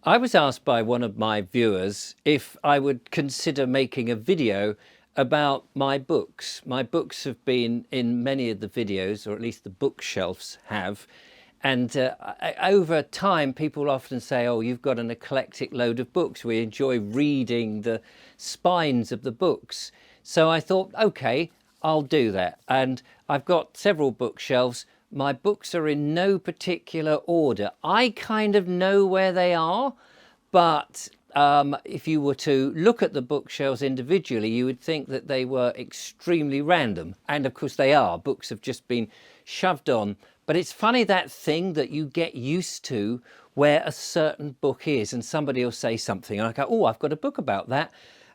I was asked by one of my viewers if I would consider making a video about my books. My books have been in many of the videos, or at least the bookshelves have. And over time, people often say, oh, you've got an eclectic load of books. We enjoy reading the spines of the books. So I thought, OK, I'll do that. And I've got several bookshelves. My books are in no particular order. I kind of know where they are, but if you were to look at the bookshelves individually, you would think that they were extremely random. And of course they are. Books have just been shoved on. But it's funny, that thing that you get used to where a certain book is, and somebody will say something and I go, oh, I've got a book about that.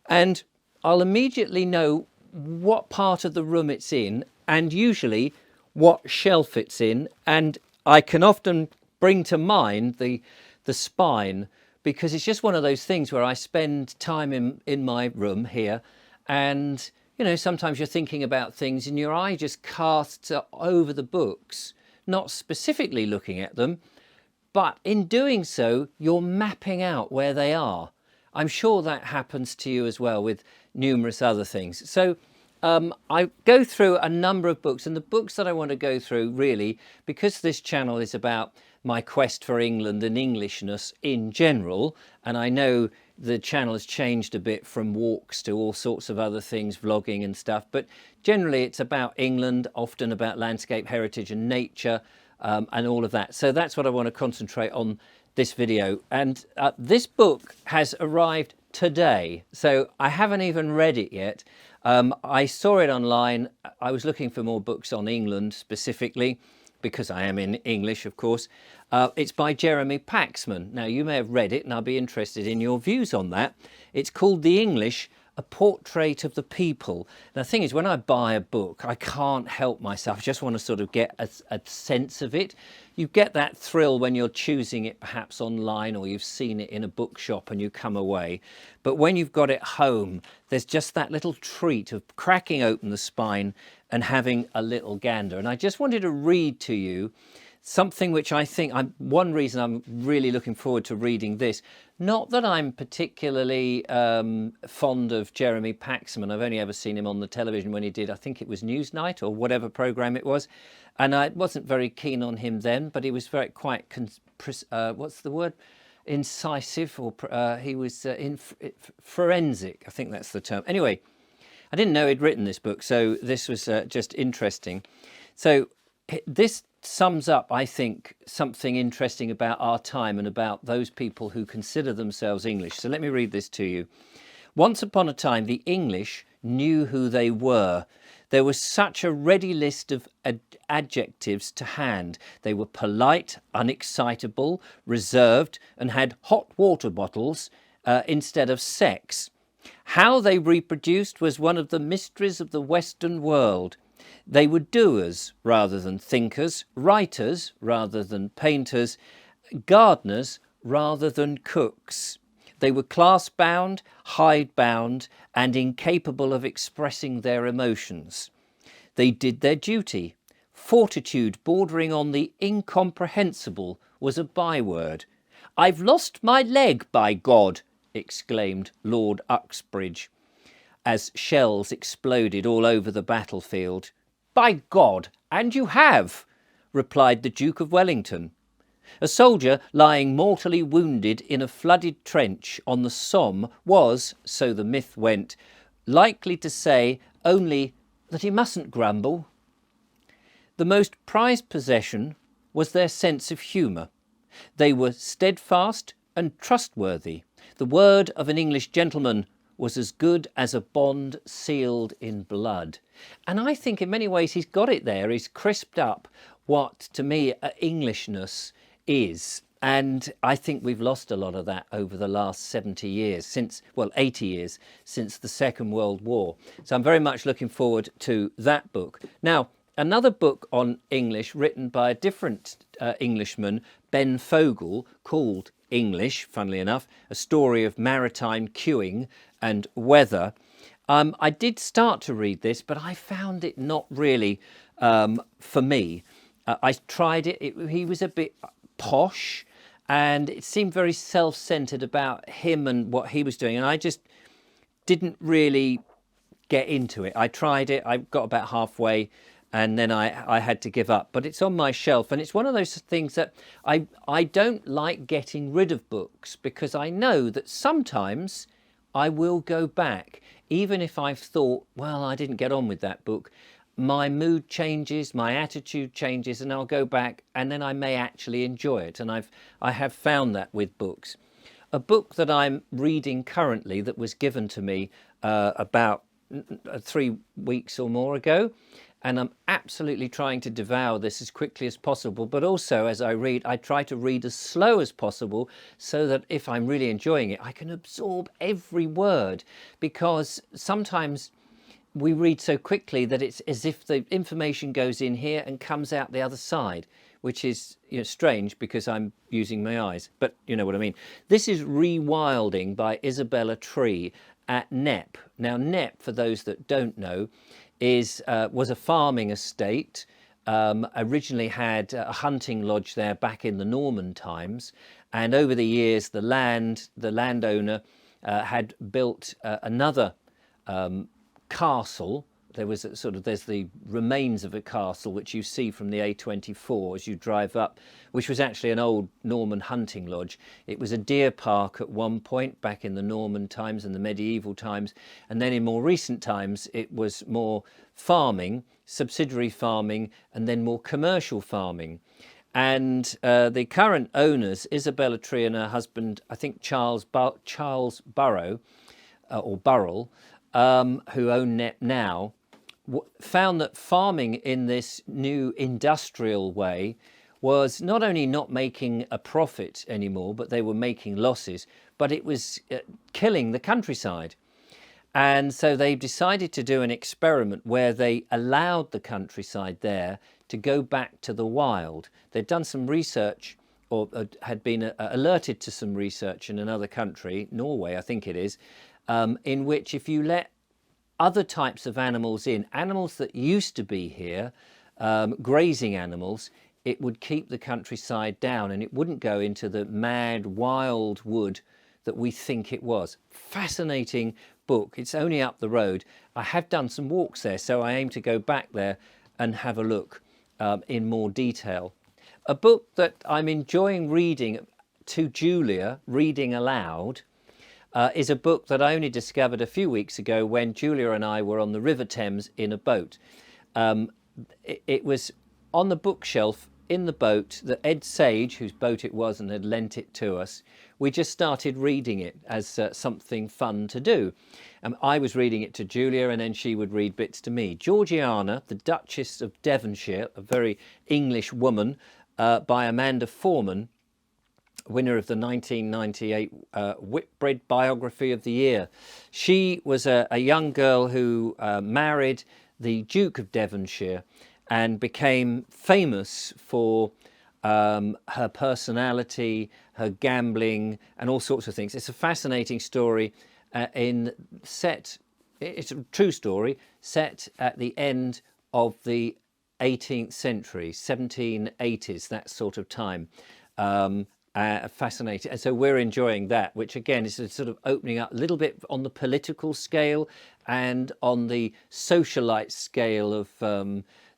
And I'll immediately know what part of the room it's in and usually what shelf it's in. And I can often bring to mind the spine, because it's just one of those things where I spend time in my room here, and you know, sometimes you're thinking about things and your eye just casts over the books, not specifically looking at them, but in doing so you're mapping out where they are. I'm sure that happens to you as well with numerous other things. So I go through a number of books, and the books that I want to go through, really, because this channel is about my quest for England and Englishness in general, and I know the channel has changed a bit from walks to all sorts of other things, vlogging and stuff, but generally it's about England, often about landscape, heritage and nature, and all of that. So that's what I want to concentrate on this video. And this book has arrived today, so I haven't even read it yet. I saw it online. I was looking for more books on England specifically, because I am in English, of course. It's by Jeremy Paxman. Now, you may have read it, and I'll be interested in your views on that. It's called The English, A Portrait of the People. Now, the thing is, when I buy a book, I can't help myself. I just want to sort of get a sense of it. You get that thrill when you're choosing it perhaps online, or you've seen it in a bookshop and you come away. But when you've got it home, there's just that little treat of cracking open the spine and having a little gander. And I just wanted to read to you something which I think, one reason I'm really looking forward to reading this. Not that I'm particularly fond of Jeremy Paxman. I've only ever seen him on the television when he did, I think it was Newsnight or whatever programme it was. And I wasn't very keen on him then, but he was quite, what's the word? Incisive, or he was forensic, I think that's the term. Anyway, I didn't know he'd written this book, so this was just interesting. So this sums up, I think, something interesting about our time and about those people who consider themselves English. So let me read this to you. Once upon a time, the English knew who they were. There was such a ready list of adjectives to hand. They were polite, unexcitable, reserved, and had hot water bottles instead of sex. How they reproduced was one of the mysteries of the Western world. They were doers rather than thinkers, writers rather than painters, gardeners rather than cooks. They were class-bound, hide-bound, and incapable of expressing their emotions. They did their duty. Fortitude bordering on the incomprehensible was a byword. "I've lost my leg, by God!" exclaimed Lord Uxbridge, as shells exploded all over the battlefield. "By God, and you have!" replied the Duke of Wellington. A soldier lying mortally wounded in a flooded trench on the Somme was, so the myth went, likely to say only that he mustn't grumble. The most prized possession was their sense of humour. They were steadfast and trustworthy. The word of an English gentleman was as good as a bond sealed in blood. And I think in many ways he's got it there. He's crisped up what, to me, Englishness is. And I think we've lost a lot of that over the last 70 years, 80 years, since the Second World War. So I'm very much looking forward to that book. Now, another book on English written by a different Englishman, Ben Fogle, called English, funnily enough, a story of maritime queuing and weather. I did start to read this, but I found it not really for me. I tried it. He was a bit posh, and it seemed very self-centered about him and what he was doing, and I just didn't really get into it. I tried it, I got about halfway, and then I had to give up. But it's on my shelf, and it's one of those things that I don't like getting rid of books, because I know that sometimes I will go back, even if I've thought, well, I didn't get on with that book. My mood changes, my attitude changes, and I'll go back, and then I may actually enjoy it. And I have found that with books. A book that I'm reading currently that was given to me about 3 weeks or more ago, and I'm absolutely trying to devour this as quickly as possible, but also as I read, I try to read as slow as possible, so that if I'm really enjoying it, I can absorb every word, because sometimes we read so quickly that it's as if the information goes in here and comes out the other side, which is, strange, because I'm using my eyes, but you know what I mean. This is Rewilding by Isabella Tree at Knepp. Now, Knepp, for those that don't know, was a farming estate. Originally had a hunting lodge there back in the Norman times, and over the years the landowner had built another castle. There's the remains of a castle which you see from the A24 as you drive up, which was actually an old Norman hunting lodge. It was a deer park at one point back in the Norman times and the medieval times, and then in more recent times it was more farming, subsidiary farming, and then more commercial farming. And the current owners, Isabella Tree and her husband, I think Charles Burrow, or Burrell, who own Knepp now, found that farming in this new industrial way was not only not making a profit anymore, but they were making losses, but it was killing the countryside. And so they decided to do an experiment where they allowed the countryside there to go back to the wild. They'd done some research, or had been alerted to some research in another country, Norway I think it is, in which if you let other types of animals in, animals that used to be here, grazing animals, it would keep the countryside down, and it wouldn't go into the mad wild wood that we think it was. Fascinating book. It's only up the road. I have done some walks there, so I aim to go back there and have a look in more detail. A book that I'm enjoying reading to Julia, reading aloud, is a book that I only discovered a few weeks ago when Julia and I were on the River Thames in a boat. It was on the bookshelf in the boat that Ed Sage, whose boat it was and had lent it to us, we just started reading it as something fun to do. I was reading it to Julia, and then she would read bits to me. Georgiana, the Duchess of Devonshire, a very English woman, by Amanda Foreman, winner of the 1998 Whitbread Biography of the Year. She was a young girl who married the Duke of Devonshire and became famous for her personality, her gambling, and all sorts of things. It's a fascinating story. It's a true story set at the end of the 18th century, 1780s, that sort of time. Fascinating. And so we're enjoying that, which again is sort of opening up a little bit on the political scale and on the socialite scale of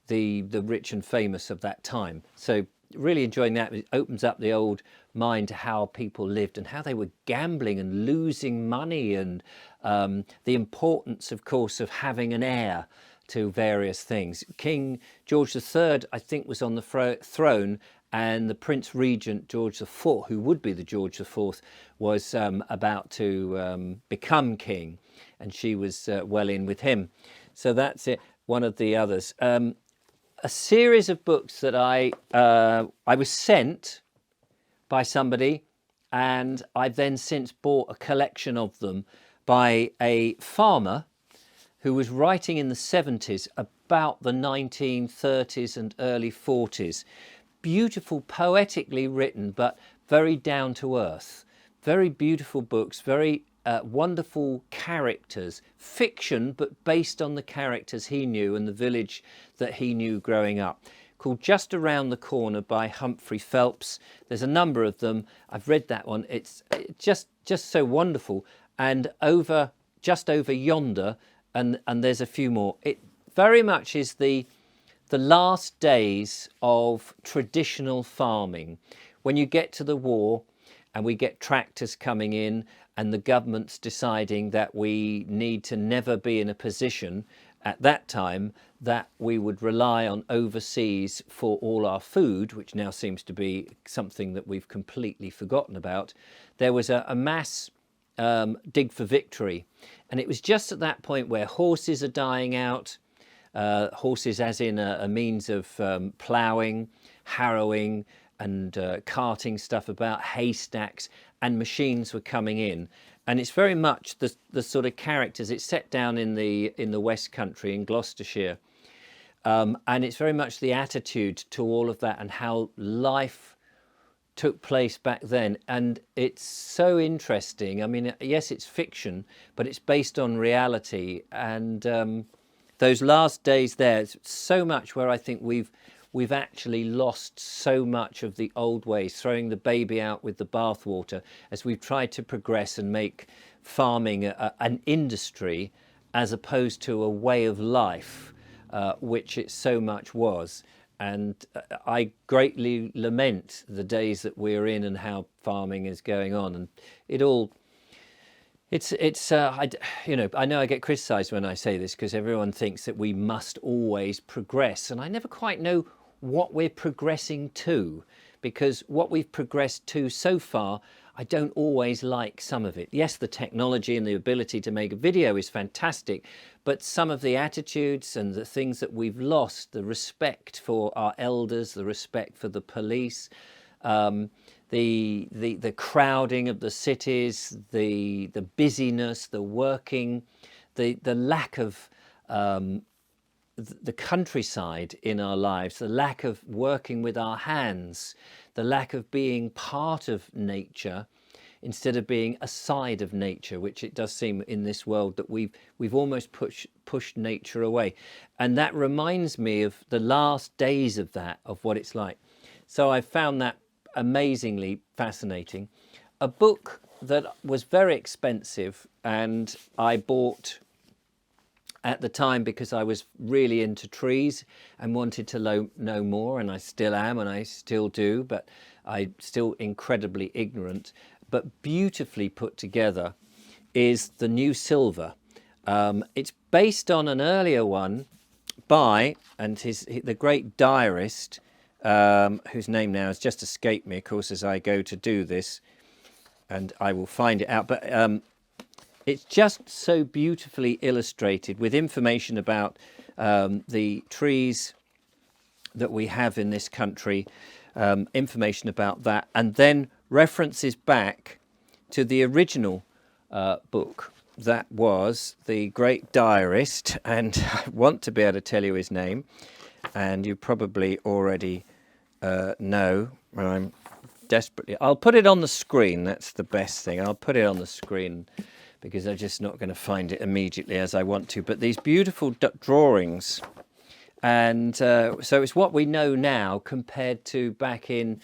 the rich and famous of that time. So really enjoying that. It opens up the old mind to how people lived and how they were gambling and losing money, and the importance, of course, of having an heir to various things. King George III, I think, was on the throne, and the Prince Regent George IV, who would be the George IV, was about to become king, and she was well in with him. So that's it. One of the others. A series of books that I was sent by somebody, and I've then since bought a collection of them by a farmer who was writing in the 70s about the 1930s and early 40s. Beautiful, poetically written, but very down to earth. Very beautiful books, very wonderful characters. Fiction, but based on the characters he knew and the village that he knew growing up. called Just Around the Corner by Humphrey Phelps. There's a number of them. I've read that one. It's just so wonderful. And just over yonder, and there's a few more. It very much is the last days of traditional farming. When you get to the war and we get tractors coming in and the government's deciding that we need to never be in a position at that time that we would rely on overseas for all our food, which now seems to be something that we've completely forgotten about, there was a mass dig for victory. And it was just at that point where horses are dying out, horses as in a means of ploughing, harrowing and carting stuff about, haystacks, and machines were coming in. And it's very much the sort of characters. It's set down in the West Country in Gloucestershire, and it's very much the attitude to all of that and how life took place back then. And it's so interesting. I mean, yes, it's fiction, but it's based on reality. And those last days there, it's so much where I think we've actually lost so much of the old ways, throwing the baby out with the bathwater as we've tried to progress and make farming an industry as opposed to a way of life, which it so much was. And I greatly lament the days that we're in and how farming is going on. And it all, I know I get criticised when I say this because everyone thinks that we must always progress. And I never quite know what we're progressing to, because what we've progressed to so far, I don't always like some of it. Yes, the technology and the ability to make a video is fantastic, but some of the attitudes and the things that we've lost, the respect for our elders, the respect for the police, the crowding of the cities, the busyness, the working, the lack of the countryside in our lives, the lack of working with our hands, the lack of being part of nature instead of being a side of nature, which it does seem in this world that we've almost pushed nature away. And that reminds me of the last days of that, of what it's like. So I found that amazingly fascinating. A book that was very expensive and I bought at the time because I was really into trees and wanted to know more, and I still am and I still do, but I'm still incredibly ignorant, but beautifully put together, is The New Silver. It's based on an earlier one by, and the great diarist, whose name now has just escaped me, of course, as I go to do this, and I will find it out, but it's just so beautifully illustrated with information about the trees that we have in this country, information about that, and then references back to the original book that was the great diarist, and I want to be able to tell you his name, and you probably already know. I'm desperately, I'll put it on the screen, that's the best thing, I'll put it on the screen because I'm just not going to find it immediately as I want to, but these beautiful drawings, and so it's what we know now compared to back in,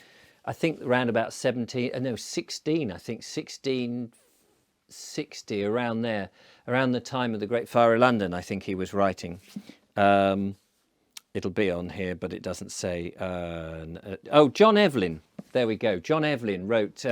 I think around about 1660, around there, around the time of the Great Fire of London, I think he was writing. It'll be on here, but it doesn't say. Oh, John Evelyn. There we go. John Evelyn wrote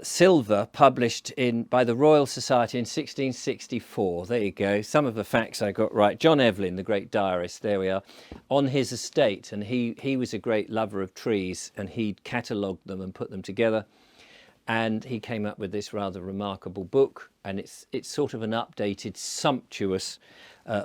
Silver, published by the Royal Society in 1664. There you go. Some of the facts I got right. John Evelyn, the great diarist, there we are, on his estate. And he was a great lover of trees, and he catalogued them and put them together. And he came up with this rather remarkable book, and it's sort of an updated, sumptuous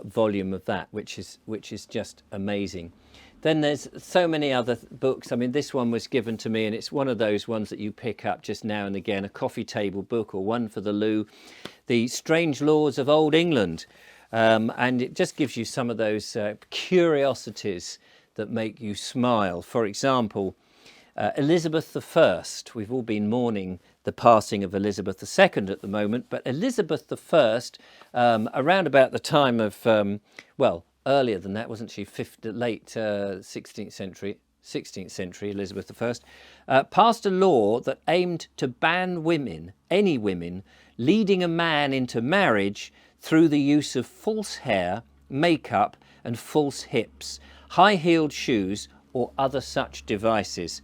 volume of that, which is just amazing. Then there's so many other books. I mean, this one was given to me, and it's one of those ones that you pick up just now and again, a coffee table book or one for the loo, The Strange Laws of Old England. And it just gives you some of those curiosities that make you smile. For example, Elizabeth I. We've all been mourning the passing of Elizabeth II at the moment, but Elizabeth I, around about the time of, earlier than that, wasn't she? Late 16th century, Elizabeth I, passed a law that aimed to ban women, any women, leading a man into marriage through the use of false hair, makeup, and false hips, high-heeled shoes, or other such devices.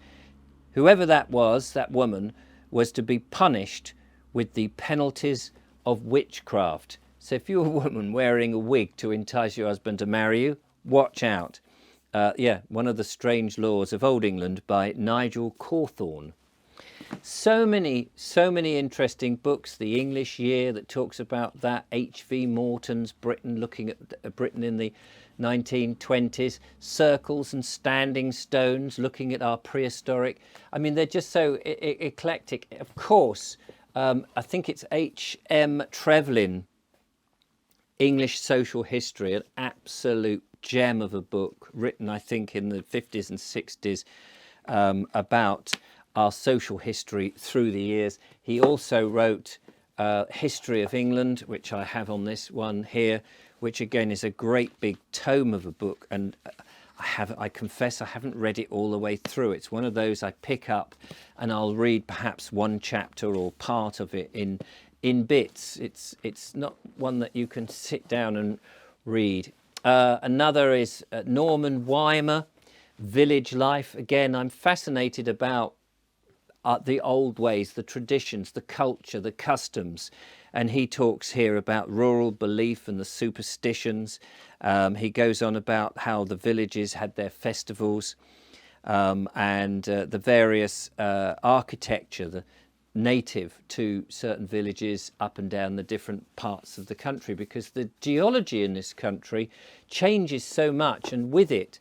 Whoever that was, that woman, was to be punished with the penalties of witchcraft. So if you're a woman wearing a wig to entice your husband to marry you, watch out. One of the strange laws of Old England by Nigel Cawthorne. So many interesting books. The English Year that talks about that. H.V. Morton's Britain, looking at Britain in the 1920s. Circles and Standing Stones, looking at our prehistoric. I mean, they're just so eclectic. Of course, I think it's H.M. Trevelyan, English Social History, an absolute gem of a book, written I think in the 50s and 60s, about our social history through the years. He also wrote History of England, which I have on this one here, which again is a great big tome of a book, and I confess I haven't read it all the way through. It's one of those I pick up and I'll read perhaps one chapter or part of it in bits. It's not one that you can sit down and read. Another is Norman Weimer, Village Life. Again, I'm fascinated about the old ways, the traditions, the culture, the customs. And he talks here about rural belief and the superstitions. He goes on about how the villages had their festivals, and the various architecture, the native to certain villages up and down the different parts of the country, because the geology in this country changes so much, and with it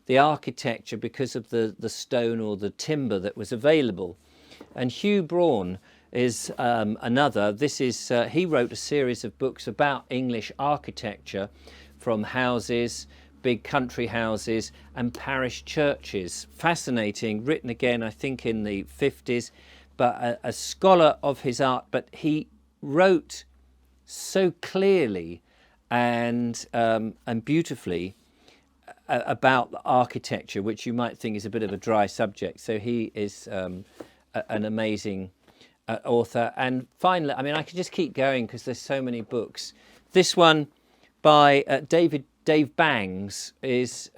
the architecture, because of the stone or the timber that was available. And Hugh Braun is another. This is he wrote a series of books about English architecture, from houses, big country houses, and parish churches. Fascinating, written again I think in the 50s, but a scholar of his art. But he wrote so clearly and beautifully about architecture, which you might think is a bit of a dry subject. So he is an amazing author. And finally, I mean, I could just keep going because there's so many books. This one by Dave Bangs is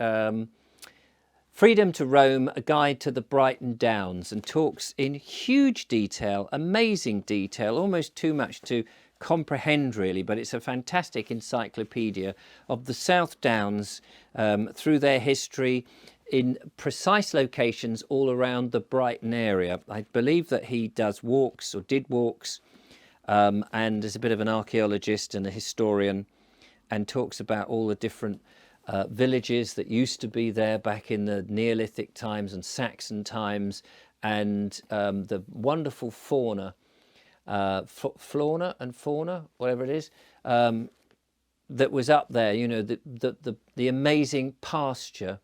Freedom to Roam, A Guide to the Brighton Downs, and talks in huge detail, amazing detail, almost too much to comprehend really, but it's a fantastic encyclopedia of the South Downs, through their history, in precise locations all around the Brighton area. I believe that he does walks, or did walks, and is a bit of an archaeologist and a historian, and talks about all the different villages that used to be there back in the Neolithic times and Saxon times, and the wonderful fauna, fauna, whatever it is, that was up there. You know, the amazing pasture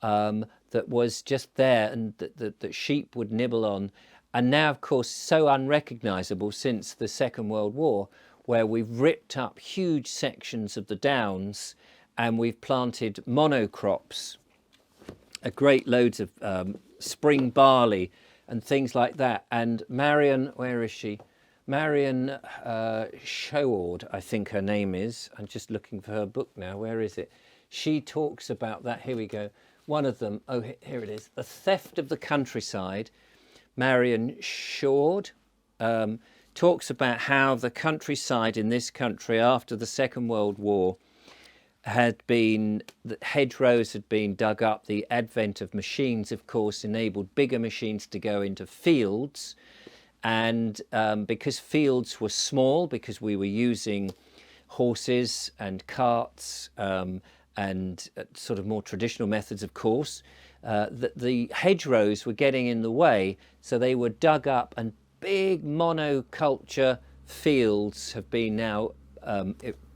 that was just there, and that sheep would nibble on, and now of course so unrecognisable since the Second World War, where we've ripped up huge sections of the downs and we've planted monocrops, great loads of spring barley and things like that. And Marion, where is she? Marion Showard, I think her name is. I'm just looking for her book now. Where is it? She talks about that. Here we go. One of them. Oh, here it is. The Theft of the Countryside. Marion Showard talks about how the countryside in this country after the Second World War had been, the hedgerows had been dug up. The advent of machines, of course, enabled bigger machines to go into fields. And because fields were small, because we were using horses and carts and sort of more traditional methods, of course, the hedgerows were getting in the way. So they were dug up, and big monoculture fields have been now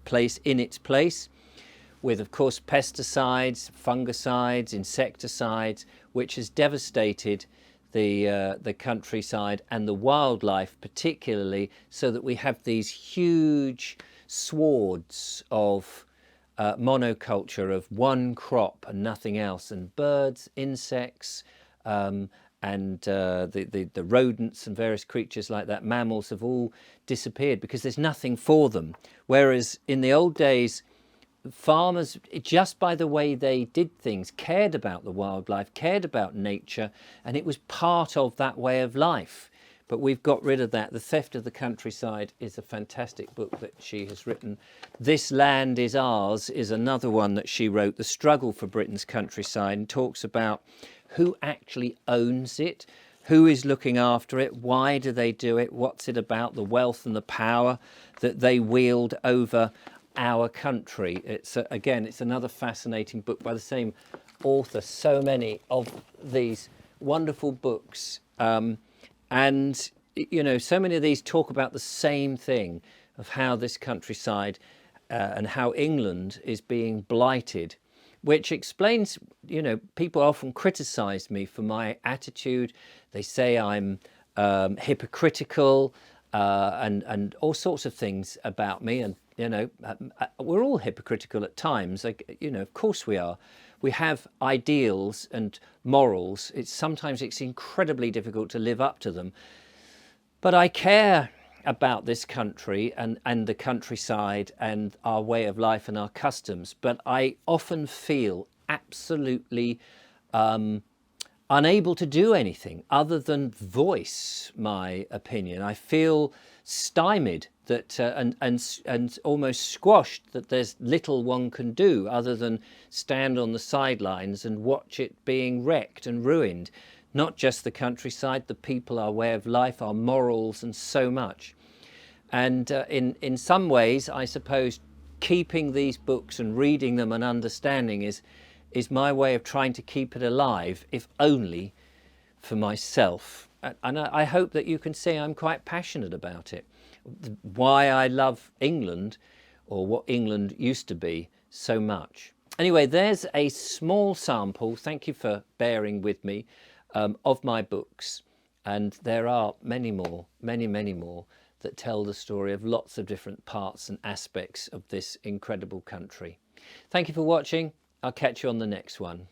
placed in its place, with, of course, pesticides, fungicides, insecticides, which has devastated the countryside and the wildlife particularly, so that we have these huge swards of monoculture of one crop and nothing else, and birds, insects, and the rodents and various creatures like that, mammals, have all disappeared because there's nothing for them. Whereas in the old days, farmers, just by the way they did things, cared about the wildlife, cared about nature, and it was part of that way of life. But we've got rid of that. The Theft of the Countryside is a fantastic book that she has written. This Land is Ours is another one that she wrote, The Struggle for Britain's Countryside, and talks about who actually owns it, who is looking after it, why do they do it, what's it about, the wealth and the power that they wield over our country. It's again, it's another fascinating book by the same author. So many of these wonderful books, and you know, so many of these talk about the same thing of how this countryside and how England is being blighted, which explains, you know, people often criticize me for my attitude. They say I'm hypocritical and all sorts of things about me. And, you know, we're all hypocritical at times. Like, you know, of course we are. We have ideals and morals. Sometimes it's incredibly difficult to live up to them. But I care about this country and the countryside and our way of life and our customs. But I often feel absolutely unable to do anything other than voice my opinion. I feel stymied that and almost squashed that there's little one can do other than stand on the sidelines and watch it being wrecked and ruined. Not just the countryside, the people, our way of life, our morals, and so much. And in some ways, I suppose, keeping these books and reading them and understanding is my way of trying to keep it alive, if only for myself. And I hope that you can see I'm quite passionate about it. Why I love England, or what England used to be, so much. Anyway, there's a small sample, thank you for bearing with me, of my books. And there are many more, many more, that tell the story of lots of different parts and aspects of this incredible country. Thank you for watching. I'll catch you on the next one.